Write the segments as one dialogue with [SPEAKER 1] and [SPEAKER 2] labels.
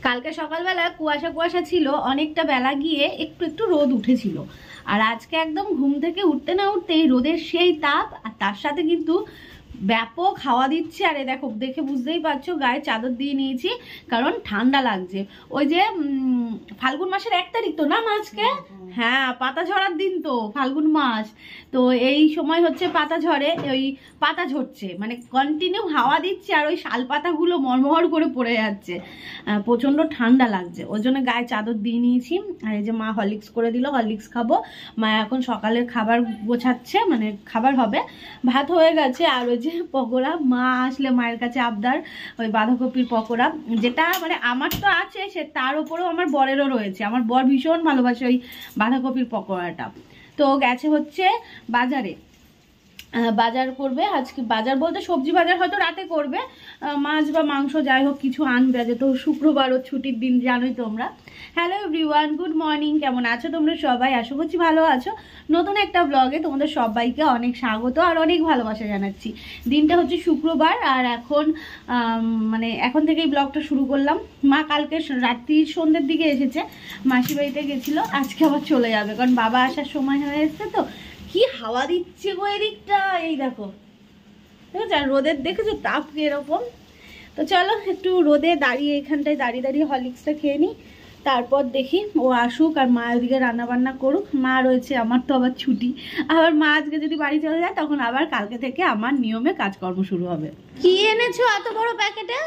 [SPEAKER 1] কালকে সকালবেলা কুয়াশা কুয়াশা ছিল, অনেকটা বেলা গিয়ে একটু একটু রোদ উঠেছিল। আর আজকে একদম ঘুম থেকে উঠতে না উঠতেই রোদের সেই তাপ, আর তার সাথে কিন্তু ব্যাপক হাওয়া দিচ্ছে। আরে দেখো, দেখে বুঝতেই পারছো গায়ে চাদর দিয়ে নিয়েছি, কারণ ঠান্ডা লাগছে। ওই যে ফাল্গুন মাসের 1 তারিখ তো না আজকে? হ্যাঁ, পাতা ঝরার দিন তো, ফাল্গুন মাস। তো এই সময় হচ্ছে পাতা ঝরে, ওই পাতা ঝরছে, মানে কন্টিনিউ হাওয়া দিচ্ছে, আর ওই শাল পাতাগুলো মরমর করে পড়ে যাচ্ছে। প্রচন্ড ঠান্ডা লাগছে, ওই জন্য গায়ে চাদর দিয়ে নিয়েছি। আর এই যে মা হরলিক্স করে দিল, হরলিক্স খাবো। মা এখন সকালের খাবার গোছাচ্ছে, মানে খাবার হবে, ভাত হয়ে গেছে। আর ওই যে পকোড়া, মা আসলে মায়ের কাছে আবদার, ওই বাঁধাকপির পকোড়া, যেটা মানে আমার তো আছে, সে তার উপরেও আমার বরেরও রয়েছে। আমার বর ভীষণ ভালোবাসে ওই বাঁধাকপির পকোড়াটা। তো গেছে হচ্ছে বাজারে, বাজার করবে আজকে। বাজার বলতে সবজি বাজার হয়তো রাতে করবে, মাছ বা মাংস যাই হোক কিছু আনবে, যেহেতু শুক্রবারও ছুটির দিন, জানোই তোমরা। হ্যালো এভরিওয়ান, গুড মর্নিং, কেমন আছো তোমরা সবাই? আশা করছি ভালো আছো। নতুন একটা ব্লগে তোমাদের সবাইকে অনেক স্বাগত আর অনেক ভালোবাসা জানাচ্ছি। দিনটা হচ্ছে শুক্রবার, আর এখন মানে এখন থেকেই ব্লগটা শুরু করলাম। মা কালকে রাত্রির সন্ধ্যের দিকে এসেছে, মাসি বাড়িতে গেছিলো, আজকে আবার চলে যাবে, কারণ বাবা আসার সময় হয়ে এসছে। তো কি হাওয়া দিচ্ছে গো এদিকটা, এই দেখো, দেখেছো? আর রোদের দেখেছো তাপ এরকম। তো চলো একটু রোদে দাঁড়িয়ে, এখানটায় দাঁড়িয়ে দাঁড়িয়ে হরলিক্সটা খেয়ে নিই, তারপর দেখি ও আসুক আর মা ওইদিকে রান্না বান্না করুক। মা রয়েছে, আমার তো আবার ছুটি। আবার মা আজকে যদি বাড়ি চলে যায়, তখন আবার কালকে থেকে আমার নিয়মে কাজকর্ম শুরু হবে। কি এনেছো এত বড় প্যাকেটে?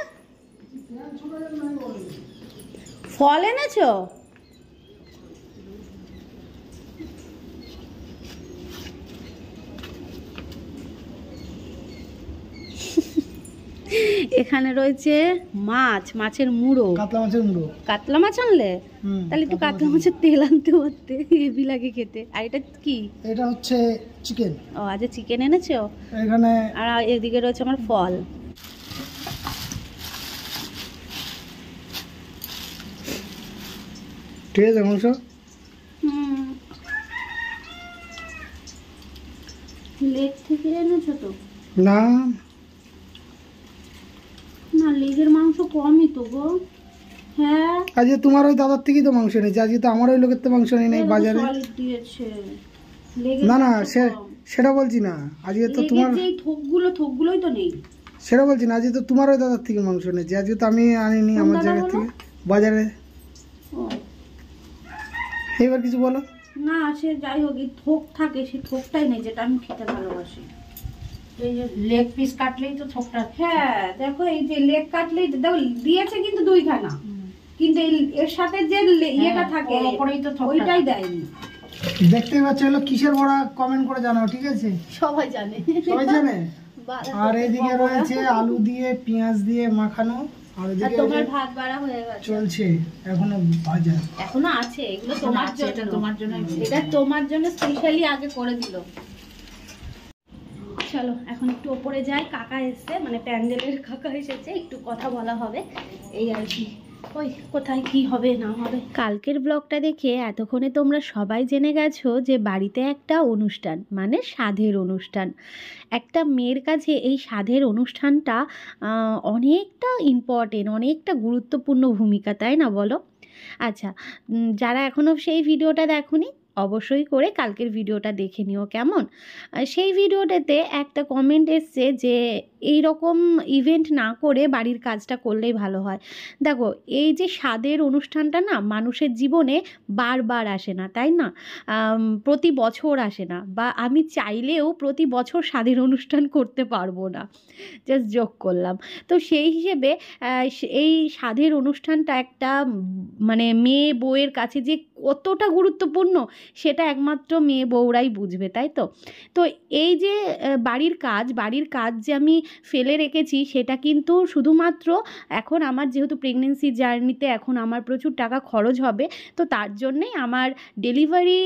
[SPEAKER 1] ফল এনেছো? এখানে রয়েছে মাছ, মাছের মুড়ো,
[SPEAKER 2] কাতলা মাছের মুড়ো।
[SPEAKER 1] কাতলা মাছ আনলে? তাহলে একটু কাতলা মাছের তেল আনতে পারতে, হেভি লাগে খেতে। আর এটা কি?
[SPEAKER 2] এটা হচ্ছে চিকেন।
[SPEAKER 1] ও আচ্ছা, চিকেন এনেছো
[SPEAKER 2] এখানে।
[SPEAKER 1] আর এদিকে রয়েছে আমার ফল।
[SPEAKER 2] ঠিক আছে মাংস।
[SPEAKER 1] লেগ থেকে এনেছো তো?
[SPEAKER 2] না
[SPEAKER 1] না, লেগের মাংস কমই তো গো। হ্যাঁ,
[SPEAKER 2] আজকে তোমার ওই দাদার থেকেই তো মাংস এনেছে, আজকে তো আমার ওই লোকের তো মাংস নেই নাই বাজারে। না না, সেটা বলছি না, আজকে তো তোমার
[SPEAKER 1] থোকগুলোই তো নেই,
[SPEAKER 2] সেটা বলছি না। আজকে তো তোমার ওই দাদার থেকে মাংস এনেছে, আজকে তো আমি আনিনি আমার জায়গা থেকে, বাজারে। এবার কিছু বলো
[SPEAKER 1] না। সে যাই হোক, এই থোক থাকে, সেই থোকটাই নেই, যেটা আমি খেতে ভালোবাসি। এই যে লেগ পিস কাটলেই তো থোকটা। হ্যাঁ দেখো, এই যে লেগ কাটলেই দেখো দিয়েছে কিন্তু 2খানা, কিন্তু এর সাথে যে ইয়েটা থাকে ওইটাই দেয়নি।
[SPEAKER 2] দেখতে পাচ্ছ হলো কিসের বড়া, কমেন্ট করে জানাও, ঠিক আছে?
[SPEAKER 1] সবাই জানে,
[SPEAKER 2] সবাই জানে। আর এদিকে রয়েছে আলু দিয়ে পেঁয়াজ দিয়ে মাখানো, আর এদিকে
[SPEAKER 1] তোমার ভাত বাড়া হয়ে গেছে,
[SPEAKER 2] চলছে এখনো ভাজা,
[SPEAKER 1] এখনো আছে। এগুলো তোমার জন্য, তোমার জন্য, এটা তোমার জন্য স্পেশালি আগে করে দিল। চলো এখন একটু ওপরে যাই, কাকা এসছে, মানে প্যান্ডেলের কাকা এসেছে, একটু কথা বলা হবে, এই আর কি। ওই কোথায় কি হবে না হবে। কালকের ব্লগটা দেখে এতক্ষণে তোমরা সবাই জেনে গেছো যে বাড়িতে একটা অনুষ্ঠান, মানে সাধের অনুষ্ঠান। একটা মেয়ের কাছে এই সাধের অনুষ্ঠানটা অনেকটা ইম্পর্টেন্ট, অনেকটা গুরুত্বপূর্ণ ভূমিকা, তাই না বলো? আচ্ছা, যারা এখনও সেই ভিডিওটা দেখোনি, অবশ্যই করে কালকের ভিডিওটা দেখে নিও, কেমন? সেই ভিডিওটাতে একটা কমেন্ট এসছে যে এই রকম ইভেন্ট না করে বাড়ির কাজটা করলেই ভালো হয়। দেখো, এই যে স্বাদের অনুষ্ঠানটা না মানুষের জীবনে বারবার আসে না, তাই না? প্রতি বছর আসে না, বা আমি চাইলেও প্রতি বছর স্বাদের অনুষ্ঠান করতে পারবো না, জাস্ট জোক করলাম। তো সেই হিসেবে এই স্বাদের অনুষ্ঠানটা একটা মানে মেয়ে বউয়ের কাছে যে কতটা গুরুত্বপূর্ণ, সেটা একমাত্র মেয়ে বউরাই বুঝবে, তাই তো? তো এই যে বাড়ির কাজ যে আমি ফেলে রেখেছি, সেটা কিন্তু শুধুমাত্র এখন আমার যেহেতু প্রেগনেন্সি জার্নিতে এখন আমার প্রচুর টাকা খরচ হবে, তো তার জন্যেই আমার ডেলিভারি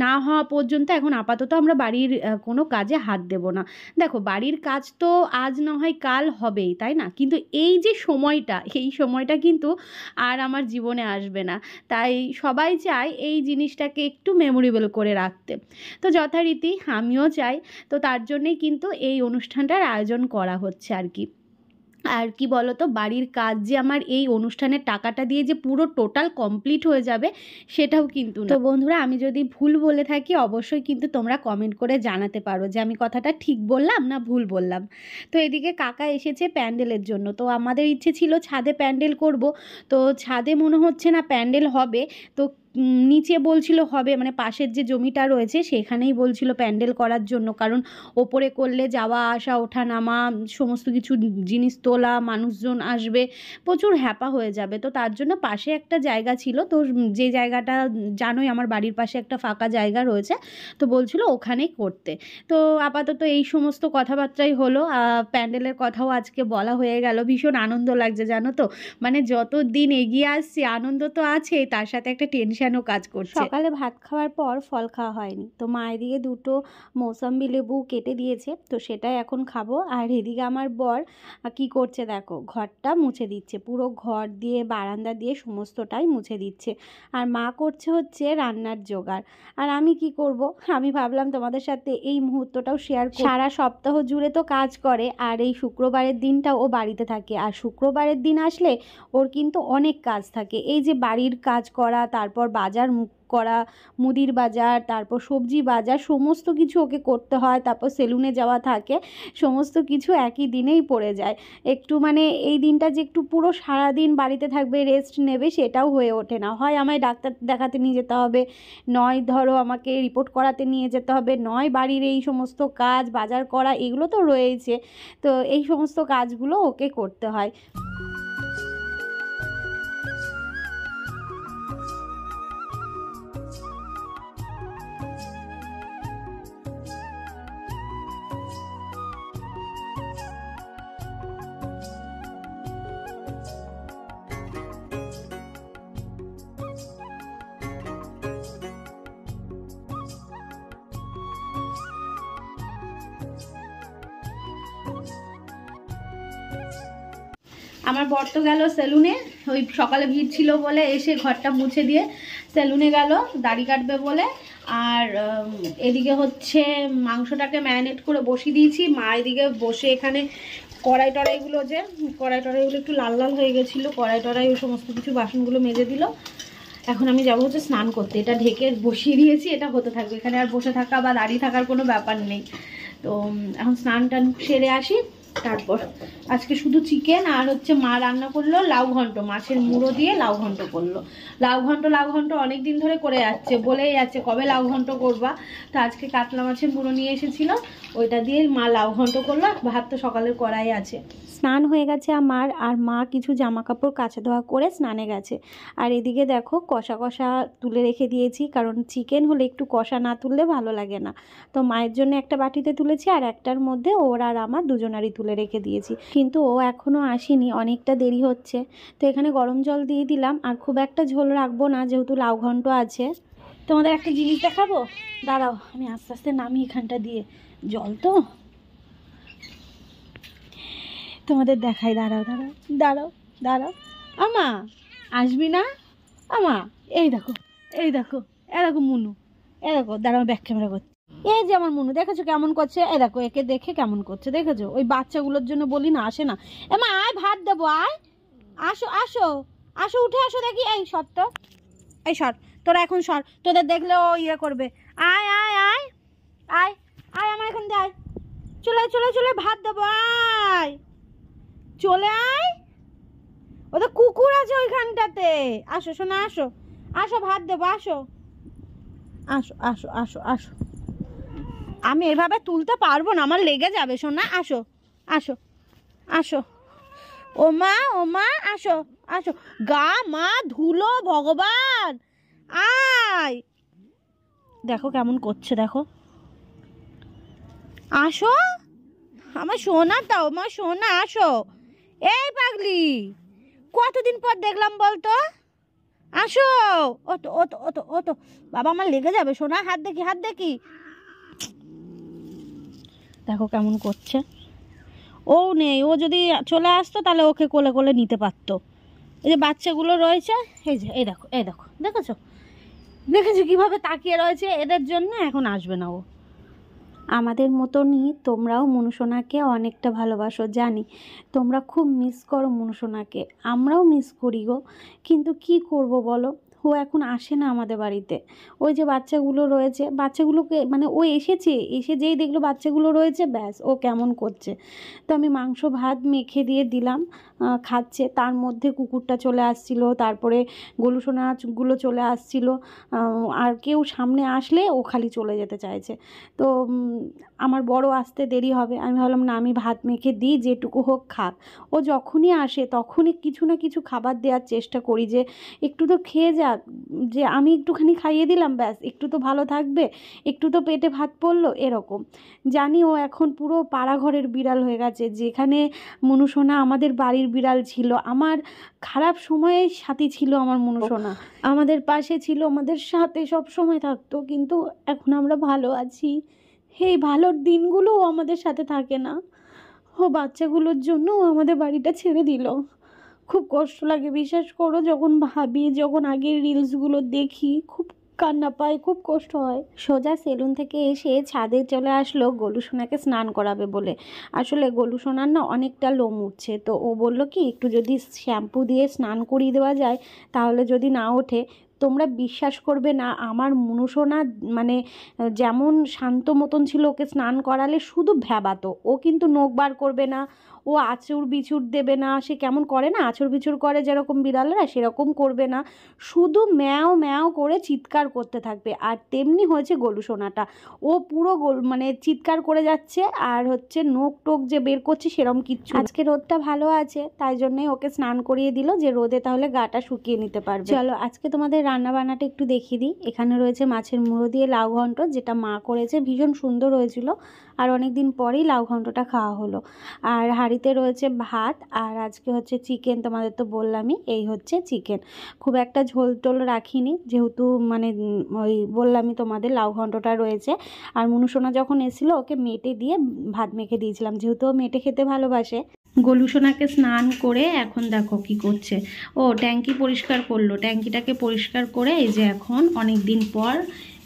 [SPEAKER 1] না হওয়া পর্যন্ত এখন আপাতত আমরা বাড়ির কোনো কাজে হাত দেব না। দেখো, বাড়ির কাজ তো আজ না হয় কাল হবেই, তাই না? কিন্তু এই যে সময়টা, এই সময়টা কিন্তু আর আমার জীবনে আসবে না। তাই সবাই চায় এই জিনিসটাকে একটু মেমোরেবল করে রাখতে। তো যথারীতি আমিও চাই, তো তার জন্যেই কিন্তু এই অনুষ্ঠানটার আয়োজন করা হচ্ছে আর কি। আর কি বলতো, বাড়ির কাজ যে আমার এই অনুষ্ঠানের টাকাটা দিয়ে যে পুরো টোটাল কমপ্লিট হয়ে যাবে সেটাও কিন্তু না। তো বন্ধুরা, আমি যদি ভুল বলে থাকি অবশ্যই কিন্তু তোমরা কমেন্ট করে জানাতে পারো যে আমি কথাটা ঠিক বললাম না ভুল বললাম। তো এদিকে কাকা এসেছে প্যান্ডেলের জন্য। তো আমাদের ইচ্ছে ছিল ছাদে প্যান্ডেল করব, তো ছাদে মনে হচ্ছে না প্যান্ডেল হবে। তো নিচে বলছিল হবে, মানে পাশের যে জমিটা রয়েছে সেখানেই বলছিল প্যান্ডেল করার জন্য, কারণ ওপরে করলে যাওয়া আসা ওঠা নামা সমস্ত কিছু জিনিস তোলা, মানুষজন আসবে, প্রচুর হ্যাপা হয়ে যাবে। তো তার জন্য পাশে একটা জায়গা ছিল, তো যে জায়গাটা জানোই আমার বাড়ির পাশে একটা ফাঁকা জায়গা রয়েছে, তো বলছিল ওখানেই করতে। তো আপাতত এই সমস্ত কথাবার্তাই হলো। প্যান্ডেলের কথাও আজকে বলা হয়ে গেল। ভীষণ আনন্দ লাগছে জানো তো, মানে যত দিন এগিয়ে আসছে আনন্দ তো আছে, তার সাথে একটা টেনশনও কাজ করছে। সকালে ভাত খাওয়ার পর ফল খাওয়া হয়নি, তো মা এদিকে দুটো মৌসম্বি লেবু কেটে দিয়েছে, তো সেটাই এখন খাবো। আর এদিকে আমার বর কি করছে দেখো, ঘরটা মুছে দিচ্ছে, পুরো ঘর দিয়ে বারান্দা দিয়ে সমস্তটাই মুছে দিচ্ছে। আর মা করছে হচ্ছে রান্নার জোগাড়। আর আমি কি করব, আমি ভাবলাম তোমাদের সাথে এই মুহূর্তটাও শেয়ার করি। সারা সপ্তাহ জুড়ে তো কাজ করে, আর এই শুক্রবারের দিনটা ও বাড়িতে থাকে, আর শুক্রবারের দিন আসলে ওর কিন্তু অনেক কাজ থাকে। এই যে বাড়ির কাজ করা, তারপর বাজার করা, মুদির বাজার, তারপর সবজি বাজার, সমস্ত কিছু ওকে করতে হয়। তারপর সেলুনে যাওয়া থাকে, সমস্ত কিছু একই দিনেই পড়ে যায়। একটু মানে এই দিনটা যে একটু পুরো সারাদিন বাড়িতে থাকবে, রেস্ট নেবে, সেটাও হয়ে ওঠে না। হয় আমায় ডাক্তার দেখাতে নিয়ে যেতে হবে, নয় ধরো আমাকে রিপোর্ট করাতে নিয়ে যেতে হবে, নয় বাড়ির এই সমস্ত কাজ বাজার করা, এগুলো তো রয়েছে। তো এই সমস্ত কাজগুলো ওকে করতে হয়। আমার বর তো গেল সেলুনে, ওই সকালে ভিড় ছিল বলে এসে ঘরটা মুছে দিয়ে সেলুনে গেল দাড়ি কাটবে বলে। আর এদিকে হচ্ছে মাংসটাকে ম্যারিনেট করে বসিয়ে দিয়েছি। মা এদিকে বসে এখানে কড়াই টড়াইগুলো একটু লাল লাল হয়ে গেছিলো, কড়াই টড়াই ওই সমস্ত কিছু বাসনগুলো মেজে দিল। এখন আমি যাবো হচ্ছে স্নান করতে, এটা ঢেকে বসিয়ে দিয়েছি, এটা হতে থাকবে, এখানে আর বসে থাকা বা দাঁড়িয়ে থাকার কোনো ব্যাপার নেই। তো এখন স্নান টান সেরে আসি। তারপর আজকে শুধু চিকেন আর হচ্ছে মা রান্না করলো লাউ ঘন্ট, মাছের মুড়ো দিয়ে লাউ ঘন্ট করলো। লাউ ঘন্ট অনেক দিন ধরে করে যাচ্ছে, বলেই যাচ্ছে কবে লাউ ঘন্ট করবা। তো আজকে কাতলা মাছের মুড়ো নিয়ে এসেছিল, ওইটা দিয়ে মা লাউ ঘন্ট করলো। ভাত তো সকালের কড়াই আছে। স্নান হয়ে গেছে আমার, আর মা কিছু জামা কাপড় কাচা ধোয়া করে স্নানে গেছে। আর এদিকে দেখো কষা কষা তুলে রেখে দিয়েছি, কারণ চিকেন হলে একটু কষা না তুললে ভালো লাগে না। তো মায়ের জন্য একটা বাটিতে তুলেছি, আর একটার মধ্যে ওর আর আমার দুজনারই তুলে রেখে দিয়েছি। কিন্তু ও এখনও আসেনি, অনেকটা দেরি হচ্ছে। তো এখানে গরম জল দিয়ে দিলাম, আর খুব একটা ঝোল রাখবো না যেহেতু লাউ ঘন্ট আছে। তোমাদের একটা জিনিস দেখাবো, দাঁড়াও আমি আস্তে আস্তে নামি এখানটা দিয়ে, জল তো তোমাদের দেখাই, দাঁড়াও দাঁড়াও দাঁড়াও দাঁড়াও। আমা আসবি না? আমা এই দেখো এই দেখো, এ দেখো মুনু, এ দেখো, দাঁড়াও ব্যাক ক্যামেরা করছে। এই যে আমার মুনু, দেখেছো কেমন করছে? এই দেখো একে দেখে কেমন করছে, দেখেছো? ওই বাচ্চাগুলোর জন্য বলি না, আসে না। এমা আয় ভাত দেবো, আয়, আসো আসো আসো, উঠে আসো দেখি। এই সর তো, এই সর, তোরা এখন সর, তোদের দেখলে ও ইয়ে করবে। আয় আয় আয় আয় আয় আমার এখান দিয়ে আয়, চলে চলে চলে ভাত দেবো, আয় চলে আয়। ওদের কুকুর আছে ওইখানটাতে, আসো শোনা, আসো আসো ভাত দেবো, আসো আসো আসো আসো আসো। আমি এভাবে তুলতে পারবো না, আমার লেগে যাবে শোনা, আসো আসো আসো। ও মা আসো আসো, গা মা ধুলো ভগবান, আয়। দেখো কেমন করছে, দেখো, আসো আমার সোনাটাও, মা সোনা আসো। এই পাগলি, কতদিন পর দেখলাম বলতো, আসো। ও তো ও তো ও তো ও তো, বাবা আমার লেগে যাবে সোনা, হাত দেখি হাত দেখি। দেখো কেমন করছে। ও নেই, ও যদি চলে আসতো তাহলে ওকে কোলে কোলে নিতে পারতো। এই যে বাচ্চাগুলো রয়েছে, এই যে এই দেখো এই দেখো, দেখেছো দেখেছো কিভাবে তাকিয়ে রয়েছে, এদের জন্য এখন আসবে না ও। আমাদের মতনই তোমরাও মনুসোনাকে অনেকটা ভালোবাসো জানি, তোমরা খুব মিস করো মনুসোনাকে, আমরাও মিস করি গো। কিন্তু কি করব বলো, ও এখন আসে না আমাদের বাড়িতে। ওই যে বাচ্চাগুলো রয়েছে, বাচ্চাগুলোকে মানে ও এসে যেই দেখলো বাচ্চাগুলো রয়েছে, ব্যাস ও কেমন করছে। তো আমি মাংস ভাত মেখে দিয়ে দিলাম, খাচ্ছে। তার মধ্যে কুকুরটা চলে আসছিল, তারপরে গলুসোনাগুলো চলে আসছিল, আর কেউ সামনে আসলে ও খালি চলে যেতে চাইছে। তো আমার বড় আসতে দেরি হবে, আমি ভাবলাম না আমি ভাত মেখে দিই, যেটুকু হোক খাক। ও যখনই আসে তখনই কিছু না কিছু খাবার দেওয়ার চেষ্টা করি, যে একটু তো খেয়ে যাক, যে আমি একটুখানি খাইয়ে দিলাম ব্যাস একটু তো ভালো থাকবে, একটু তো পেটে ভাত পড়লো, এরকম। জানি ও এখন পুরো পাড়াঘরের বিড়াল হয়ে গেছে, যেখানে মনুসোনা আমাদের বাড়ির বিড়াল ছিল, আমার খারাপ সময়ে সাথী ছিল আমার মনুসোনা, আমাদের পাশে ছিল, আমাদের সাথে সব সময় থাকতো। কিন্তু এখন আমরা ভালো আছি, এই ভালোর দিনগুলোও আমাদের সাথে থাকে না, ও বাচ্চাগুলোর জন্য ও আমাদের বাড়িটা ছেড়ে দিল। খুব কষ্ট লাগে বিশ্বাস করো, যখন ভাবি, যখন আগের রিলসগুলো দেখি খুব কান্না পায়, খুব কষ্ট হয়। সোজা সেলুন থেকে এসে ছাদে চলে আসলো গলুসোনাকে স্নান করাবে বলে। আসলে গলুসোনার না অনেকটা লোম উঠছে, তো ও বলল কি একটু যদি শ্যাম্পু দিয়ে স্নান করিয়ে দেওয়া যায় তাহলে যদি না ওঠে। তোমরা বিশ্বাস করবে না, আমার মনুসোনা মানে যেমন শান্ত মতন ছিল, ওকে স্নান করালে শুধু ভ্যাবাতো, ও কিন্তু নখ বার করবে না, ও আঁচড় বিছুর দেবে না, সে কেমন করে না আঁচড় বিছুর করে যেরকম বিড়ালরা, সেরকম করবে না, শুধু ম্যাও ম্যাও করে চিৎকার করতে থাকবে। আর তেমনি হয়েছে গলুসোনাটা, ও পুরো মানে চিৎকার করে যাচ্ছে, আর হচ্ছে নখ টোক যে বের করছে সেরকম কিচ্ছু। আজকে রোদটা ভালো আছে, তাই জন্যই ওকে স্নান করিয়ে দিল, যে রোদে তাহলে গাটা শুকিয়ে নিতে পারবে। চলো আজকে তোমাদের রান্না বান্নাটা একটু দেখিয়ে দিই। এখানে রয়েছে মাছের মুড়ো দিয়ে লাউ ঘন্ট, যেটা মা করেছে, ভীষণ সুন্দর হয়েছিল, আর অনেক দিন পরেই লাউ ঘন্টটা খাওয়া হলো। আর হাঁড়িতে রয়েছে ভাত, আর আজকে হচ্ছে চিকেন, তোমাদের তো বললামই, এই হচ্ছে চিকেন। খুব একটা ঝোল টোল রাখিনি, যেহেতু মানে ওই বললামই তোমাদের লাউ ঘন্টটা রয়েছে। আর মনুসোনা যখন এসেছিলো ওকে মেটে দিয়ে ভাত মেখে দিয়েছিলাম, যেহেতু ও মেটে খেতে ভালোবাসে। গলুসোনাকে স্নান করে এখন দেখো কি করছে, ও ট্যাঙ্কি পরিষ্কার করলো, ট্যাঙ্কিটাকে পরিষ্কার করে এই যে এখন অনেক দিন পর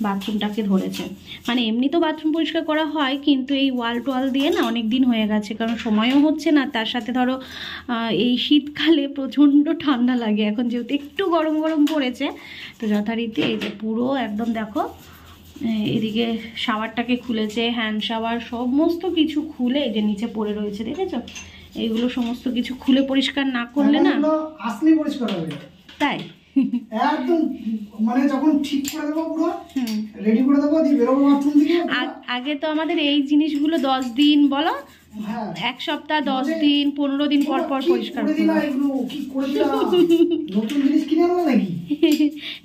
[SPEAKER 1] বাথরুমটাকে ধরেছে। মানে এমনি তো বাথরুম পরিষ্কার করা হয়, কিন্তু এই ওয়াল টোয়াল দিয়ে না অনেক দিন হয়ে গেছে, কারণ সময়ও হচ্ছে না, তার সাথে ধরো এই শীতকালে প্রচণ্ড ঠান্ডা লাগে, এখন যেহেতু একটু গরম গরম পড়েছে, তো যথারীতি এই যে পুরো একদম দেখো এদিকে শাওয়ারটাকে খুলেছে, হ্যান্ড শাওয়ার সমস্ত কিছু খুলে এই যে নিচে পড়ে রয়েছে, দেখেছো? এইগুলো সমস্ত কিছু খুলে পরিষ্কার না করলে না
[SPEAKER 2] আসলে পরিষ্কার হবে, তাই একদম মানে যখন ঠিক করে দেবো পুরো রেডি করে দেবো, দিয়ে বেরোবো বাথরুম থেকে।
[SPEAKER 1] আগে তো আমাদের এই জিনিসগুলো 10 দিন বলো, এক সপ্তাহ 10 দিন 15 দিন পর পর পরিষ্কার করতে।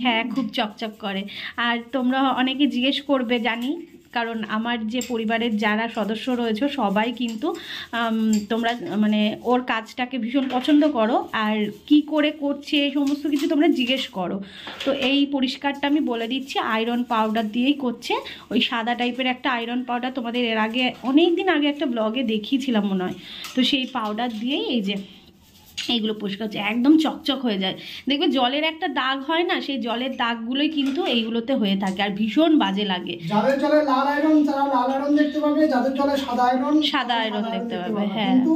[SPEAKER 1] হ্যাঁ খুব চকচক করে। আর তোমরা অনেকে জিজ্ঞেস করবে জানি, কারণ আমার যে পরিবারের যারা সদস্য রয়েছে সবাই কিন্তু তোমরা মানে ওর কাজটাকে ভীষণ পছন্দ করো, আর কি করে করছে এই সমস্ত কিছু তোমরা জিজ্ঞেস করো। তো এই পরিষ্কারটা আমি বলে দিচ্ছি, আয়রন পাউডার দিয়েই করছে, ওই সাদা টাইপের একটা আয়রন পাউডার, তোমাদের এর আগে অনেক দিন আগে একটা ব্লগে দেখিয়েছিলাম মনে হয়, তো সেই পাউডার দিয়েই এই যে এইগুলো পরিষ্কার হচ্ছে, একদম চকচক হয়ে যায়। দেখবে জলের একটা দাগ হয় না, সেই জলের দাগগুলোই কিন্তু এইগুলোতে হয়ে থাকে, আর ভীষণ বাজে লাগে।
[SPEAKER 2] যাদের জলে লাল আয়রন তারা লাল আয়রন দেখতে পাবে, যাদের জলে সাদা আয়রন
[SPEAKER 1] দেখতে পাবে। হ্যাঁ,
[SPEAKER 2] কিন্তু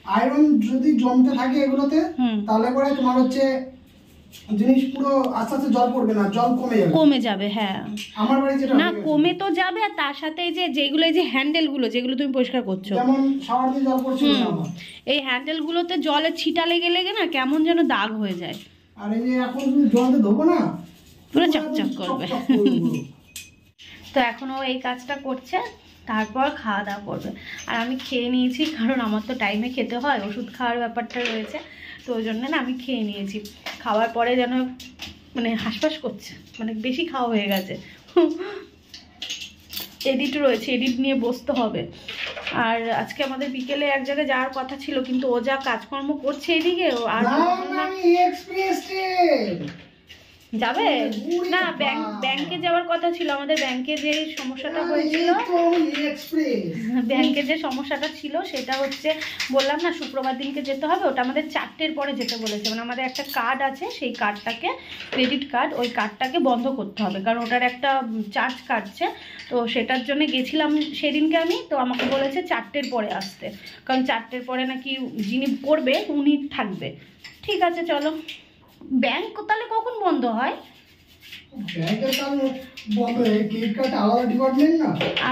[SPEAKER 2] আয়রন যদি জমতে থাকে এগুলোতে, তাহলে পরে তোমার হচ্ছে জিনিস পুরো আস্তে আস্তে জল পড়বে না, জল কমে যাবে।
[SPEAKER 1] হ্যাঁ
[SPEAKER 2] আমার বাড়ি যেটা
[SPEAKER 1] না কমে তো যাবে, আর তার সাথে এই যে যেগুলো এই যে হ্যান্ডেলগুলো যেগুলো তুমি পরিষ্কার করছো,
[SPEAKER 2] যেমন শাওয়ার দিয়ে জল পড়ছে না,
[SPEAKER 1] এই হ্যান্ডেলগুলোতে জলে ছিটা লেগে লেগে না কেমন যেন দাগ হয়ে যায়,
[SPEAKER 2] আর এই যে এখন তুমি জলতে ধোবো না
[SPEAKER 1] পুরো চকচক করবে। তো এখনো এই কাজটা করছে, তারপর খাওয়া দাওয়া করবে। আর আমি খেয়ে নিয়েছি, কারণ আমার তো টাইমে খেতে হয়, ওষুধ খাওয়ার ব্যাপারটা রয়েছে, তো ওই জন্য না আমি খেয়ে নিয়েছি। খাওয়ার পরে যেন মানে হাঁসফাঁস করছে, মানে বেশি খাওয়া হয়ে গেছে। এডিট রয়েছে, এডিট নিয়ে বসতে হবে। আর আজকে আমাদের বিকেলে এক জায়গায় যাওয়ার কথা ছিল, কিন্তু ও যা কাজকর্ম করছে এদিকে, আর যাবে না? ব্যাংকে যাওয়ার কথা ছিল আমাদের। ব্যাংকে যে সমস্যাটা হয়েছিল, ব্যাংকে যে সমস্যাটা ছিল সেটা হচ্ছে, বললাম না শুক্রবার দিনকে যেতে হবে। ওটা আমাদের 4টের পরে যেতে বলেছে। মানে আমাদের একটা কার্ড আছে, সেই কার্ডটাকে, ক্রেডিট কার্ড, ওই কার্ডটাকে বন্ধ করতে হবে, কারণ ওটার একটা চার্জ কাটছে। তো সেটার জন্য গেছিলাম সেদিনকে আমি। তো আমাকে বলেছে 4টের পরে আসতে, কারণ 4টের পরে নাকি যিনি করবে উনি থাকবে। ঠিক আছে চলো। ব্যাংক তাহলে কখন বন্ধ হয়?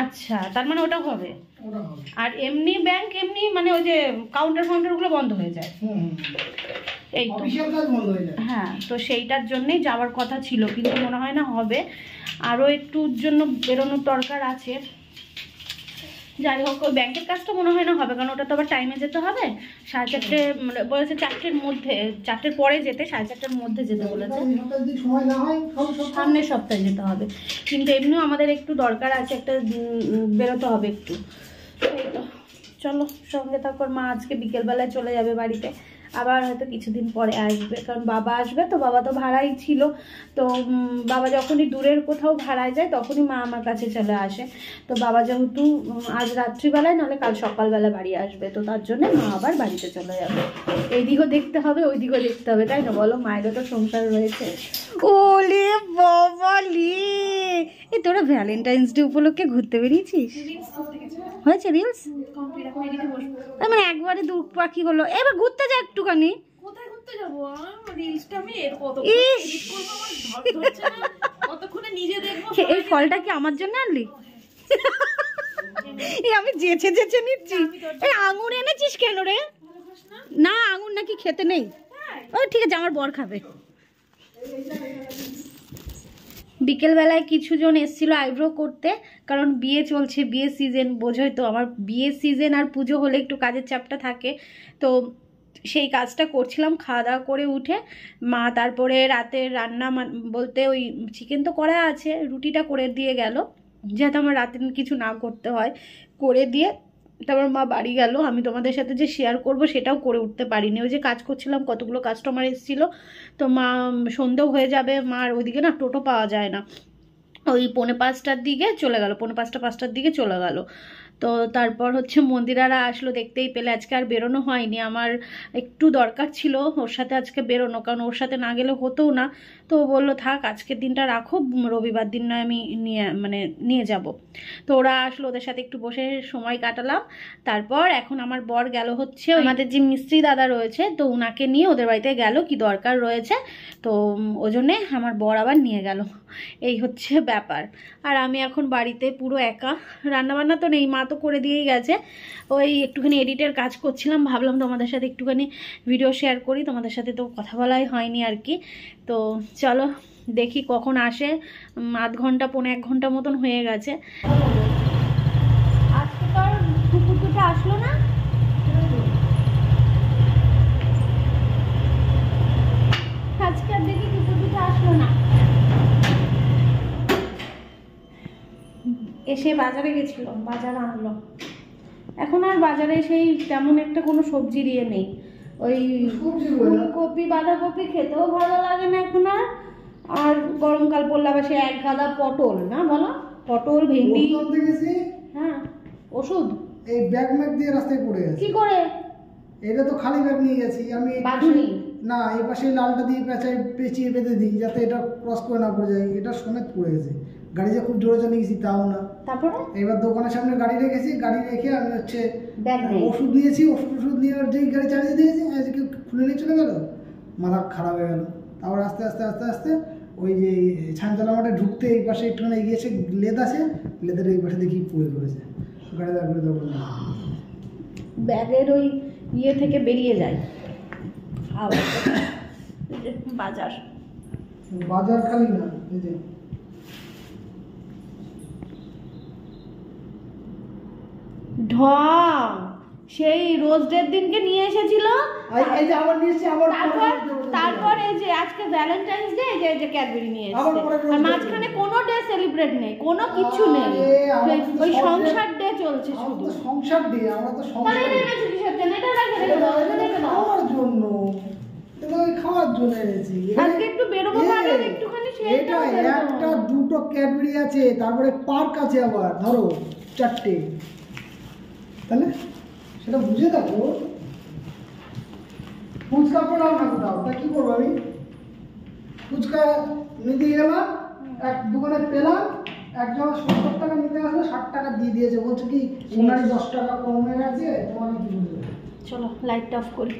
[SPEAKER 1] আচ্ছা, তার মানে ওটা হবে। আর এমনি ব্যাংক এমনি মানে ওই যে কাউন্টার গুলো বন্ধ হয়ে যায়। এই তো, হ্যাঁ। তো সেইটার জন্যই যাওয়ার কথা ছিল, কিন্তু মনে হয় না হবে। আরও একটুর জন্য বেরোনোর দরকার আছে। যাই হোক, ওই ব্যাংকের কাজটা মনে হয় না হবে, কারণ ওটা তো আবার টাইমে যেতে হবে। 4:30 মানে বলেছে 4টের মধ্যে, 4টের পরে যেতে, 4:30টার মধ্যে যেতে বলেছে। সামনের সপ্তাহে যেতে হবে। কিন্তু এমনিও আমাদের একটু দরকার আছে, একটা বেরোতে হবে একটু। এই তো, চলো সঙ্গে থাকো। মা আজকে বিকেলবেলায় চলে যাবে বাড়িতে, আবার হয়তো কিছুদিন পরে আসবে, কারণ বাবা আসবে। তো বাবা তো ভাড়াই ছিল, তো বাবা যখনই দূরের কোথাও ভাড়ায় যায় তখনই মা আমার কাছে চলে আসে। তো বাবা যেহেতু আজ রাত্রিবেলায় নাহলে কাল সকালবেলা বাড়ি আসবে, তো তার জন্য মা আবার বাড়িতে চলে যাবে। এইদিকেও দেখতে হবে, ওইদিকেও দেখতে হবে, তাই না বলো? মায়েরও তো সংসার রয়েছে। ওলে বাবা লে, এই তোরা ভ্যালেন্টাইন্স ডে উপলক্ষে ঘুরতে বেরিয়েছিস? হয়েছে রিলস? মানে একবারে দু পাখি হলো। এবার ঘুরতে যা একটুখানি।
[SPEAKER 3] কোথায় ঘুরতে যাবো? রিলসটা আমি কত এডিট করব, আমার ধরছে না। কতক্ষণে নিজে দেখবো।
[SPEAKER 1] এই ফলটা কি আমার জন্য আনলি? এই আমি যেচে যেচে নিচ্ছি। এই আঙুর এনেছিস কেন রে? না, আঙুর নাকি খেতে নেই। ও ঠিক আছে, আমার বর খাবে। বিকেলবেলায় কিছুজন এসেছিল আইব্রো করতে, কারণ বিয়ে চলছে, বিয়ে সিজন, বোঝোই তো। আমার বিয়ে সিজন আর পুজো হলে একটু কাজের চাপটা থাকে, তো সেই কাজটা করছিলাম। খাওয়া দাওয়া করে উঠে মা তারপরে রাতের রান্না বলতে ওই চিকেন তো করা আছে, রুটিটা করে দিয়ে গেল, যাতে আমার রাতে কিছু না করতে হয়। করে দিয়ে তারপর মা বাড়ি গেল। আমি তোমাদের সাথে যে শেয়ার করব সেটাও করে উঠতে পারিনি, ওই যে কাজ করছিলাম, কতগুলো কাস্টমার এসেছিলো। তো মা সন্ধ্যেও হয়ে যাবে, মার ওইদিকে না টোটো পাওয়া যায় না, ওই 4:45টার দিকে চলে গেল, 4:45-5টার দিকে চলে গেল। তো তারপর হচ্ছে মন্দিরারা আসলো, দেখতেই পেলে। আজকে আর বেরোনো হয়নি, আমার একটু দরকার ছিল ওর সাথে আজকে বেরোনো, কারণ ওর সাথে না গেলে হতেও না। তো ও বললো থাক আজকের দিনটা রাখো, রবিবার দিন নয় আমি নিয়ে যাব। তো ওরা আসলো, ওদের সাথে একটু বসে সময় কাটালাম। তারপর এখন আমার বর গেল হচ্ছে আমাদের যে মিস্ত্রি দাদা রয়েছে, তো ওনাকে নিয়ে ওদের বাড়িতে গেল, কি দরকার রয়েছে। তো ওই জন্যে আমার বর আবার নিয়ে গেল, এই হচ্ছে ব্যাপার। আর আমি এখন বাড়িতে পুরো একা, রান্নাবান্না তো নেই, মা তো করে দিয়েই গেছে। ওই একটুখানি এডিটের কাজ করছিলাম, ভাবলাম তোমাদের সাথে একটুখানি ভিডিও শেয়ার করি। তোমাদের সাথে তো কথা বলাই হয়নি আর কি। তো চলো দেখি কখন আসে। আধ ঘন্টা 1.5 ঘন্টা মতন হয়ে গেছে। আজকে তো আর কুকুর দুটো আসলো না। আজকে আর দেখি কুকুর দুটো আসলো না। এসে বাজারে গেছিল, বাজার আনলো। এখন আর বাজারে সেই তেমন একটা কোনো সবজির ইয়ে নেই। ওই ফুলকপি বাঁধাকপি খেতেও ভালো লাগে না এখন আর। আর গরমকাল পড়লে আবার সে এক গাদা পটল, না বলো, পটল ভেন্ডি। হ্যাঁ, ওষুধ
[SPEAKER 2] এই ব্যাগ ম্যাগ দিয়ে রাস্তায় পড়ে গেছে।
[SPEAKER 1] কি করে?
[SPEAKER 2] এটা তো খালি ব্যাগ নিয়ে গেছি আমি। না, এই পাশে লালটা দিয়ে পেঁচিয়ে বেঁধে দিই যাতে এটা ক্রস করে না পড়ে যায়। এটা সমেত পড়ে গেছে। গাড়ি যে খুব জোরে চলে গেছি তাও না।
[SPEAKER 1] তারপরে
[SPEAKER 2] এবার দোকানের সামনে গাড়ি রেখেছি, গাড়ি রেখে আমি হচ্ছে ওষুধ নিয়েছি, ওষুধ নিয়ে যেই গাড়ি চালিয়ে দিয়েছি আজকে খুলে নিয়ে চলে গেল, মাথা খারাপ হয়ে গেল। তারপর আস্তে আস্তে আস্তে আস্তে ওই যে ছানতলা মাঠে ঢুকতে এই পাশে একটুখানি এগিয়েছে, লেদ আছে, লেদের এই পাশে দেখি পড়ে পড়েছে। গাড়ি দাঁড় করে
[SPEAKER 1] ব্যাগের ওই ইয়ে থেকে বেরিয়ে যায়। বাজার
[SPEAKER 2] বাজার খালি না, এই যে
[SPEAKER 1] ঢং সেই রোজডের দিনকে নিয়ে এসেছিল।
[SPEAKER 2] এই যে আবার নিয়েছি, আবার
[SPEAKER 1] তারপর এই যে আজকে ভ্যালেন্টাইন্স ডে, যে ক্যাডবেরি নিয়ে এসেছে। আর মাঝখানে কোনো ডে সেলিব্রেট নেই, কোনো কিছু নেই, ওই সংসার ডে চলছে শুধু।
[SPEAKER 2] সংসার ডে, আমরা তো সংসার
[SPEAKER 1] খাওয়ার জন্য
[SPEAKER 2] এনেছি।
[SPEAKER 1] আজকে একটু বেরোবো, একটুখানি
[SPEAKER 2] একটা দুটো ক্যাডবেরি আছে, তারপরে পার্ক আছে আবার ধরো 4টে, তাহলে সেটা বুঝে দেখো। ফুচকা পেলাম না কোথাও, তা কি করবো আমি? ফুচকা নিতে গেলাম এক দোকানে, পেলাম একজন 70 টাকা নিতে আসলে 60 টাকা দিয়ে দিয়েছে, বলছে কি ওনারই 10 টাকা কম হয়ে গেছে, তোমার কি বুঝবে?
[SPEAKER 1] চলো লাইটটা অফ করি।